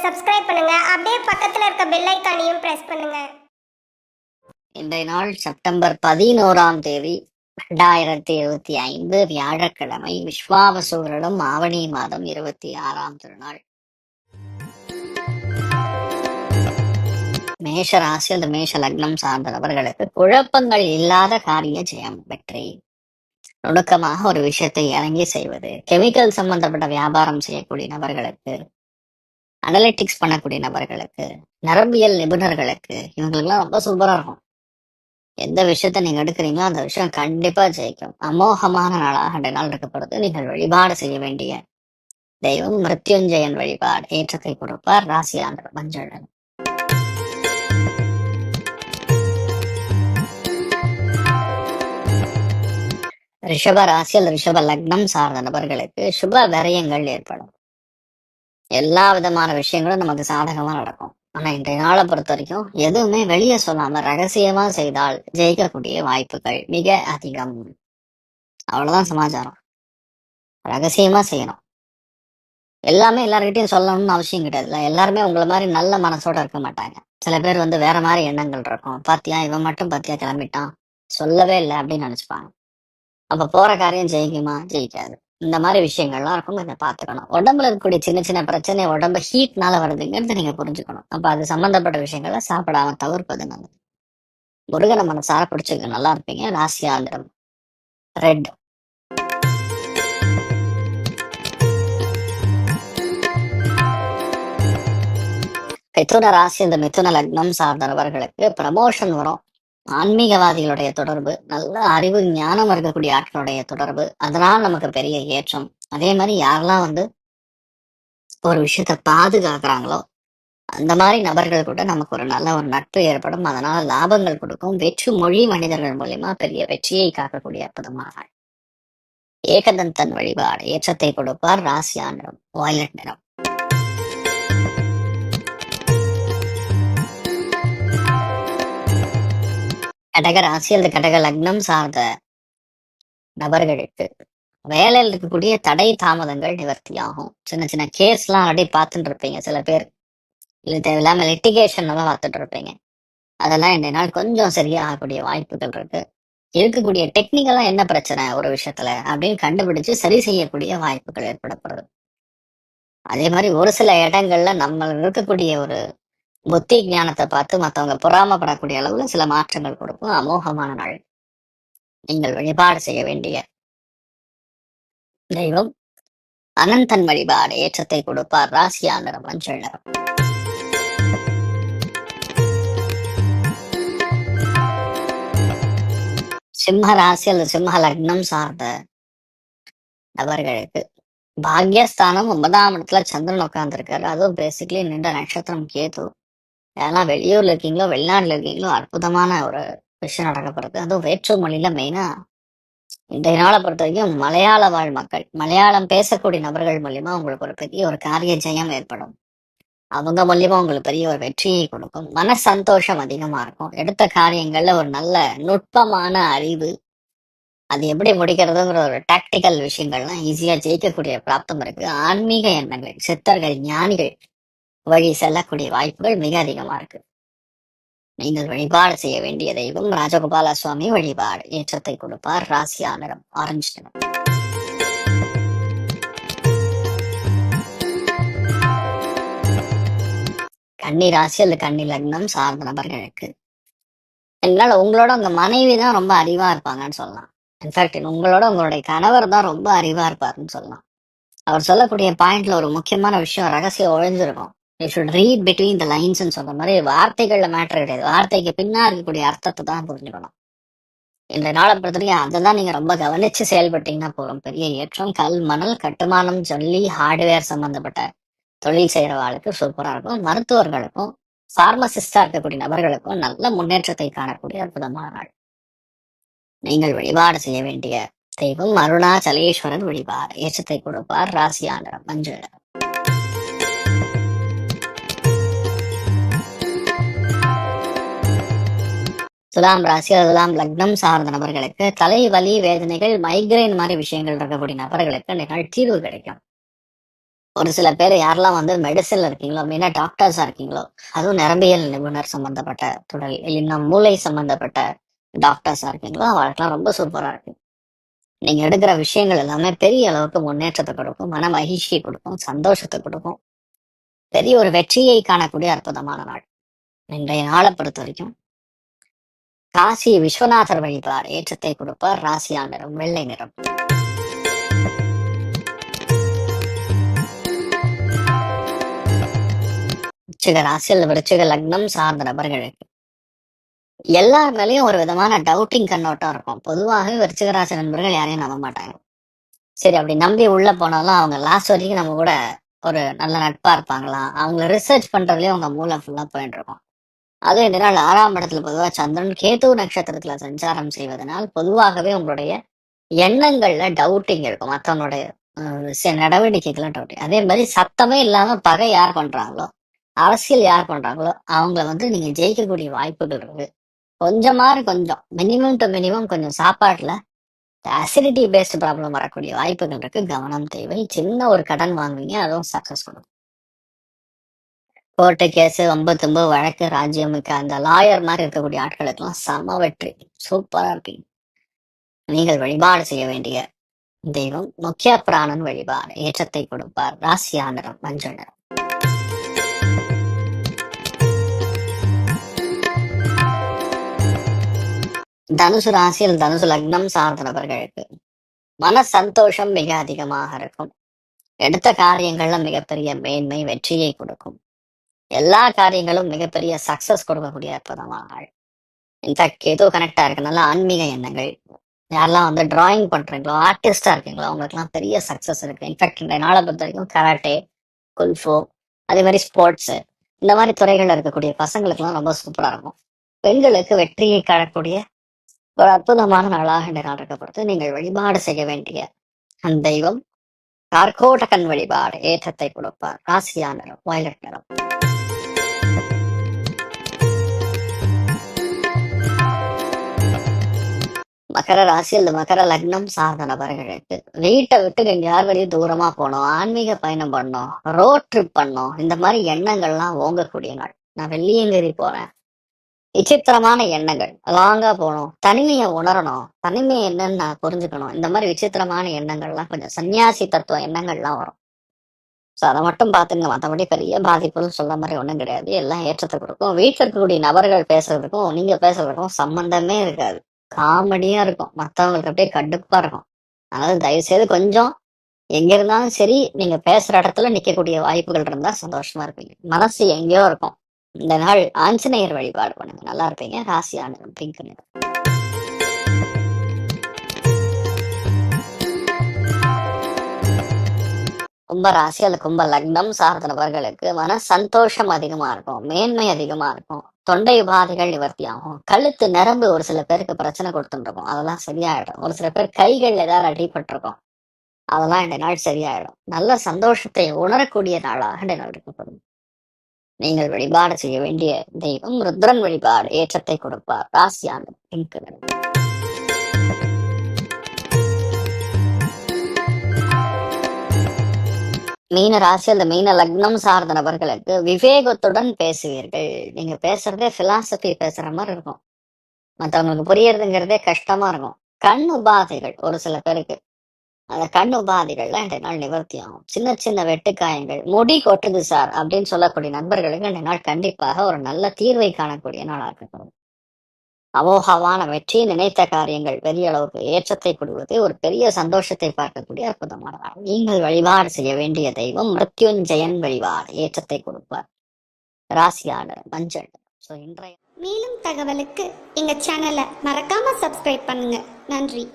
Subscribe பண்ணுங்க. அப்படியே பக்கத்துல இருக்க பெல் ஐகானையும் பிரஸ் பண்ணுங்க. இன்றைய நாள் செப்டம்பர் 11ஆம் தேதி 2025 வியாழக்கிழமை. விஸ்வாவசு வருடம் ஆவணி மாதம் 26ஆம் திருநாள். மேஷ ராசி அல்லது மேஷ லக்னம் சார்ந்த நபர்களுக்கு குழப்பங்கள் இல்லாத காரிய ஜெயம், வெற்றி. நுணுக்கமாக ஒரு விஷயத்தை இறங்கி செய்வது, கெமிக்கல் சம்பந்தப்பட்ட வியாபாரம் செய்யக்கூடிய நபர்களுக்கு, அனலிட்டிக்ஸ் பண்ணக்கூடிய நபர்களுக்கு, நரம்பியல் நிபுணர்களுக்கு, இவங்களுக்குலாம் ரொம்ப சூப்பரா இருக்கும். எந்த விஷயத்த நீங்க எடுக்கிறீங்களோ அந்த விஷயம் கண்டிப்பா ஜெயிக்கும். அமோகமான நாளாக நாள் இருக்கப்படுது. நீங்கள் வழிபாடு செய்ய வேண்டிய தெய்வம் மிருத்யுஞ்சயன் வழிபாடு ஏற்றத்தை கொடுப்பார். ராசி ஆண்டர் மஞ்சள். ரிஷப ராசி அல்லது ரிஷப லக்னம் சார்ந்த நபர்களுக்கு சுப விரயங்கள் ஏற்படும். எல்லா விதமான விஷயங்களும் நமக்கு சாதகமா நடக்கும். ஆனா இன்றைய நாளை பொறுத்த வரைக்கும் எதுவுமே வெளியே சொல்லாம ரகசியமா செய்தால் ஜெயிக்கக்கூடிய வாய்ப்புகள் மிக அதிகம். அவ்வளவுதான் சமாச்சாரம். ரகசியமா செய்யணும். எல்லாமே எல்லார்கிட்டையும் சொல்லணும்னு அவசியம் கிடையாதுல்ல. எல்லாருமே உங்களை மாதிரி நல்ல மனசோட இருக்க மாட்டாங்க. சில பேர் வேற மாதிரி எண்ணங்கள் இருக்கும். பாத்தியா இவன் மட்டும் பாத்தியா கிளம்பிட்டான், சொல்லவே இல்லை அப்படின்னு நினைச்சுப்பாங்க. அப்ப போற காரியம் ஜெயிக்குமா? ஜெயிக்காது. இந்த மாதிரி விஷயங்கள்லாம் இருக்கும். கொஞ்சம் பாத்துக்கணும். உடம்புல இருக்கக்கூடிய சின்ன சின்ன பிரச்சனை உடம்பு ஹீட்னால வருதுங்கிறது நீங்க புரிஞ்சுக்கணும். அப்ப அது சம்பந்தப்பட்ட விஷயங்களை சாப்பிடாம தவிர்ப்பது நல்லது. முருகனை மனசார பிடிச்சிக்க நல்லா இருப்பீங்க. ராசி ஆந்திரம் ரெட். மிதுன ராசி, இந்த மிதுன லக்னம் சார்ந்தவர்களுக்கு ப்ரமோஷன் வரும். ஆன்மீகவாதிகளுடைய தொடர்பு, நல்ல அறிவு ஞானம் இருக்கக்கூடிய ஆட்களுடைய தொடர்பு, அதனால் நமக்கு பெரிய ஏற்றம். அதே மாதிரி யாரெல்லாம் ஒரு விஷயத்த பாதுகாக்கிறாங்களோ அந்த மாதிரி நபர்கள் கூட நமக்கு ஒரு நல்ல ஒரு நட்பு ஏற்படும். அதனால லாபங்கள் கொடுக்கும். வெற்று மொழி மனிதர்கள் மூலியமா பெரிய வெற்றியை காக்கக்கூடிய அற்புதமான நாள். ஏகதந்தன் வழிபாடு ஏற்றத்தை கொடுப்பார். ராசி ஆண்டரம் வயலட் நிறம். கடக ராசி அல்லது கடக லக்னம் சார்ந்த நபர்களுக்கு வேலையில் இருக்கக்கூடிய தடை தாமதங்கள் நிவர்த்தியாகும். சின்ன சின்ன கேஸ் எல்லாம் ஆல்ரெடி பார்த்துட்டு இருப்பீங்க. சில பேர் இல்லை தேவையில்லாம லிட்டிகேஷன் எல்லாம் பார்த்துட்டு இருப்பீங்க. அதெல்லாம் இந்த நாள் கொஞ்சம் சரியாகக்கூடிய வாய்ப்புகள் இருக்கு. இருக்கக்கூடிய டெக்னிக்கலா என்ன பிரச்சனை ஒரு விஷயத்துல அப்படின்னு கண்டுபிடிச்சு சரி செய்யக்கூடிய வாய்ப்புகள் ஏற்படப்படுது. அதே மாதிரி ஒரு சில இடங்கள்ல நம்ம இருக்கக்கூடிய ஒரு புத்தி ஞானத்தை பார்த்து மற்றவங்க பொறாமப்படக்கூடிய அளவுல சில மாற்றங்கள் கொடுக்கும். அமோகமான நாள். நீங்கள் வழிபாடு செய்ய வேண்டிய தெய்வம் அனந்தன் வழிபாடு ஏற்றத்தை கொடுப்பார். ராசியா நிறம் மஞ்சள் நிறம். சிம்ம ராசி அல்லது சிம்ம லக்னம் சார்ந்த நபர்களுக்கு பாக்யஸ்தானம் 9ஆம் இடத்துல சந்திரன் உட்கார்ந்துருக்காரு. அதுவும் பேசிக்கலி நின்ற நட்சத்திரம் கேது. ஏன்னா வெளியூர்ல இருக்கீங்களோ வெளிநாட்டுல இருக்கீங்களோ அற்புதமான ஒரு விஷயம் நடக்கப்படுது. அதுவும் வேற்று மொழியில மெயினா இன்றைய நாளை பொறுத்த வரைக்கும் மலையாள வாழ் மக்கள், மலையாளம் பேசக்கூடிய நபர்கள் மூலியமா உங்களுக்கு ஒரு பெரிய ஒரு காரிய ஜெயம் ஏற்படும். அவங்க மூலியமா உங்களுக்கு பெரிய ஒரு வெற்றியை கொடுக்கும். மன சந்தோஷம் அதிகமா இருக்கும். எடுத்த காரியங்கள்ல ஒரு நல்ல நுட்பமான அறிவு, அது எப்படி முடிக்கிறதுங்கிற ஒரு டாக்டிக்கல் விஷயங்கள்லாம் ஈஸியா ஜெயிக்கக்கூடிய பிராப்தம் இருக்கு. ஆன்மீக எண்ணங்கள், சித்தர்கள், ஞானிகள் வழி செல்லக்கூடிய வாய்ப்புகள் மிக அதிகமா இருக்கு. நீங்கள் வழிபாடு செய்ய வேண்டிய தெய்வம் ராஜகோபால சுவாமி வழிபாடு ஏற்றத்தை கொடுப்பார். ராசியா நிறம் ஆரஞ்சு நிறம். கன்னி ராசி அல்லது கன்னி லக்னம் சார்ந்த நபர்களுக்கு என்னால உங்களோட உங்க மனைவி தான் ரொம்ப அறிவா இருப்பாங்கன்னு சொல்லலாம். இன்ஃபேக்ட் உங்களோட உங்களுடைய கணவர் தான் ரொம்ப அறிவா இருப்பாருன்னு சொல்லலாம். அவர் சொல்லக்கூடிய பாயிண்ட்ல ஒரு முக்கியமான விஷயம் ரகசியம் ஒழிஞ்சிருக்கும். You should read between the லைன்ஸ்ன்னு சொல்ற மாதிரி வார்த்தைகள்ல மேட்டர் கிடையாது. வார்த்தைக்கு பின்னா இருக்கக்கூடிய அர்த்தத்தை தான் புரிஞ்சுக்கணும். இந்த நாளை பொறுத்தவரைக்கும் அதெல்லாம் நீங்க ரொம்ப கவனிச்சு செயல்பட்டீங்கன்னா போதும். பெரிய ஏற்றம். கல், மணல், கட்டுமானம், ஜல்லி, ஹார்ட்வேர் சம்பந்தப்பட்ட தொழில் செய்யறவாளுக்கு சூப்பரா இருக்கும். மருத்துவர்களுக்கும் பார்மசிஸ்டா இருக்கக்கூடிய நபர்களுக்கும் நல்ல முன்னேற்றத்தை காணக்கூடிய அற்புதமான நாள். நீங்கள் வழிபாடு செய்ய வேண்டிய தெய்வம் அருணாச்சலேஸ்வரர் வழிபாடு ஏற்றத்தை கொடுப்பார். ராசியா நிறம் மஞ்சள். துலாம் ராசி, துலாம் லக்னம் சார்ந்த நபர்களுக்கு தலைவலி வேதனைகள், மைக்ரைன் மாதிரி விஷயங்கள் இருக்கக்கூடிய நபர்களுக்கு நிகழ் தீர்வு கிடைக்கும். ஒரு சில பேர் யாரெல்லாம் வந்து மெடிசன்ல இருக்கீங்களோ, மெயினா டாக்டர்ஸா இருக்கீங்களோ, அதுவும் நரம்பியல் நிபுணர் சம்பந்தப்பட்ட துறை, இல்லைன்னா மூளை சம்பந்தப்பட்ட டாக்டர்ஸா இருக்கீங்களோ, அவங்களுக்குலாம் ரொம்ப சூப்பரா இருக்கு. நீங்க எடுக்கிற விஷயங்கள் எல்லாமே பெரிய அளவுக்கு முன்னேற்றத்தை கொடுக்கும், மன மகிழ்ச்சியை கொடுக்கும், சந்தோஷத்தை கொடுக்கும். பெரிய ஒரு வெற்றியை காணக்கூடிய அற்புதமான நாள். இன்றைய நாளை பொறுத்த வரைக்கும் காசி விஸ்வநாதர் வழிபாடு ஏற்றத்தை கொடுப்பார். ராசியா நிறம் வெள்ளை நிறம். விருச்சிக ராசியில் விருச்சிக லக்னம் சார்ந்த நபர்களுக்கு எல்லார் மேலயும் ஒரு விதமான டவுட்டிங் கண்ணோட்டம் இருக்கும். பொதுவாகவே விருச்சிக ராசி நண்பர்கள் யாரையும் நம்ப மாட்டாங்க. சரி, அப்படி நம்பி உள்ள போனாலும் அவங்க லாஸ்ட் வரைக்கும் நம்ம கூட ஒரு நல்ல நட்பா இருப்பாங்களா, அவங்கள ரிசர்ச் பண்றதுலயே அவங்க மூளை ஃபுல்லா போயிட்டு இருக்கும். அதுவும் இந்த நாள் 6ஆம் இடத்துல பொதுவாக சந்திரன் கேது நட்சத்திரத்துல சஞ்சாரம் செய்வதனால் பொதுவாகவே உங்களுடைய எண்ணங்கள்ல டவுட்டிங் இருக்கும். மற்றவங்களுடைய நடவடிக்கைகள்லாம் டவுட்டிங். அதே மாதிரி சத்தமே இல்லாம பகை யார் பண்றாங்களோ, அரசியல் யார் பண்றாங்களோ அவங்கள வந்து நீங்க ஜெயிக்கக்கூடிய வாய்ப்புகள் இருக்கு. கொஞ்சம் மினிமம் டு மினிமம் கொஞ்சம் சாப்பாட்டுல அசிடிட்டி பேஸ்ட் ப்ராப்ளம் வரக்கூடிய வாய்ப்புகள் இருக்கு. கவனம் தேவை. சின்ன ஒரு கடன் வாங்குவீங்க, அதுவும் சக்சஸ் கொடுக்கும். கோர்ட்டு கேஸ், வம்பு தும்பு, வழக்கு, ராஜ்யமுக்கு அந்த லாயர் மாதிரி இருக்கக்கூடிய ஆட்களுக்கெல்லாம் சம வெற்றி. சூப்பரா இருக்கீங்க. நீங்கள் வழிபாடு செய்ய வேண்டிய தெய்வம் முக்கிய பிராணன் வழிபாடு ஏற்றத்தை கொடுப்பார். ராசியா நிறம் மஞ்சள் நிறம். தனுசு ராசியில் தனுசு லக்னம் சார்ந்த நபர்களுக்கு மன சந்தோஷம் மிக அதிகமாக இருக்கும். எடுத்த காரியங்கள்ல மிகப்பெரிய மேன்மை வெற்றியை கொடுக்கும். எல்லா காரியங்களும் மிகப்பெரிய சக்சஸ் கொடுக்கக்கூடிய அற்புதமான நாள். இன்ஃபேக்ட் ஏதோ கனெக்டா இருக்கனால ஆன்மீக எண்ணங்கள், யாரெல்லாம் வந்து டிராயிங் பண்றீங்களோ, ஆர்டிஸ்டா இருக்கீங்களோ, அவங்களுக்குலாம் பெரிய சக்சஸ் இருக்கு. இன்ஃபேக்ட் இந்த நாளை பொறுத்த வரைக்கும் கராட்டே, குல்ஃபோ, அதே மாதிரி ஸ்போர்ட்ஸ், இந்த மாதிரி துறைகள்ல இருக்கக்கூடிய பசங்களுக்குலாம் ரொம்ப சூப்பரா இருக்கும். பெண்களுக்கு வெற்றியை காணக்கூடிய ஒரு அற்புதமான நாளாக இந்த நாள் இருக்கப்படுது. நீங்கள் வழிபாடு செய்ய வேண்டிய அந்த தெய்வம் கார்கோடகன் வழிபாடு ஏற்றத்தை கொடுப்பார். ராசியா நிறம் வயலட் நிறம். மகர ராசியில் மகர லக்னம் சார்ந்த நபர்களுக்கு வீட்டை விட்டு நீங்க யார் வழியும் தூரமா போனோம், ஆன்மீக பயணம் பண்ணோம், ரோட் ட்ரிப் பண்ணோம், இந்த மாதிரி எண்ணங்கள்லாம் ஓங்கக்கூடிய நாள். நான் வெள்ளியங்கிரி போறேன், விசித்திரமான எண்ணங்கள், லாங்கா போகணும், தனிமையை உணரணும், தனிமை என்னன்னு நான் புரிஞ்சுக்கணும், இந்த மாதிரி விசித்திரமான எண்ணங்கள்லாம் கொஞ்சம் சன்னியாசி தத்துவ எண்ணங்கள்லாம் வரும். ஸோ அதை மட்டும் பார்த்துங்க. மற்றபடி பெரிய பாதிப்புன்னு சொல்ற மாதிரி ஒன்றும் கிடையாது. எல்லாம் ஏற்றத்தை கொடுக்கும். வீட்டில் இருக்கக்கூடிய நபர்கள் பேசுறதுக்கும் நீங்க பேசுறதுக்கும் சம்பந்தமே இருக்காது. காமெடியா இருக்கும். மற்றவங்களுக்கு அப்படியே கடுப்பா இருக்கும். அதனால தயவு செய்து கொஞ்சம் எங்க இருந்தாலும் சரி, நீங்க பேசுற இடத்துல நிக்கக்கூடிய வாய்ப்புகள் இருந்தா சந்தோஷமா இருப்பீங்க. மனசு எங்கேயோ இருக்கும். இந்த நாள் ஆஞ்சநேயர் வழிபாடு பண்ணுங்க, நல்லா இருப்பீங்க. ராசியா நிறம் பிங்க் நிறம். கும்ப ராசி அல்லது கும்ப லக்னம் சார்ந்த நபர்களுக்கு மன சந்தோஷம் அதிகமா இருக்கும், மேன்மை அதிகமா இருக்கும், தொண்டை உபாதைகள் நிவர்த்தி ஆகும், கழுத்து நரம்பு ஒரு சில பேருக்கு பிரச்சனை கொடுத்துட்டு இருக்கும், அதெல்லாம் சரியாயிடும். ஒரு சில பேர் கைகள் ஏதாவது அடிபட்டிருக்கும், அதெல்லாம் இந்த நாள் சரியாயிடும். நல்ல சந்தோஷத்தை உணரக்கூடிய நாளாக இந்த நாள் இருக்கப்படும். நீங்கள் வழிபாடு செய்ய வேண்டிய தெய்வம் ருத்ரன் வழிபாடு ஏற்றத்தை கொடுப்பார். ராசியான பிங்க் நிறம். மீன ராசி அந்த மீன லக்னம் சார்ந்த நபர்களுக்கு விவேகத்துடன் பேசுவீர்கள். நீங்க பேசுறதே பிலாசபி பேசுற மாதிரி இருக்கும். மற்றவங்களுக்கு புரியறதுங்கிறதே கஷ்டமா இருக்கும். கண் உபாதைகள் ஒரு சில பேருக்கு, அந்த கண் உபாதைகள்லாம் இந்த நாள் நிவர்த்தி ஆகும். சின்ன சின்ன வெட்டுக்காயங்கள், முடி கொட்டுது சார் அப்படின்னு சொல்லக்கூடிய நண்பர்களுக்கு இந்த நாள் கண்டிப்பாக ஒரு நல்ல தீர்வை காணக்கூடிய நாளாக இருக்கணும். அமோகமான வெற்றி, நினைத்த காரியங்கள் பெரிய அளவுக்கு ஏற்றத்தை கொடுவது, ஒரு பெரிய சந்தோஷத்தை பார்க்கக்கூடிய அற்புதமான நாள். நீங்கள் வழிபாடு செய்ய வேண்டிய தெய்வம் மிருத்யுஞ்சயன் வழிபாடு ஏற்றத்தை கொடுப்பார். ராசியாளர் மஞ்சள். ஸோ இன்றைய மேலும் தகவலுக்கு எங்க சேனலை மறக்காம சப்ஸ்கிரைப் பண்ணுங்க. நன்றி.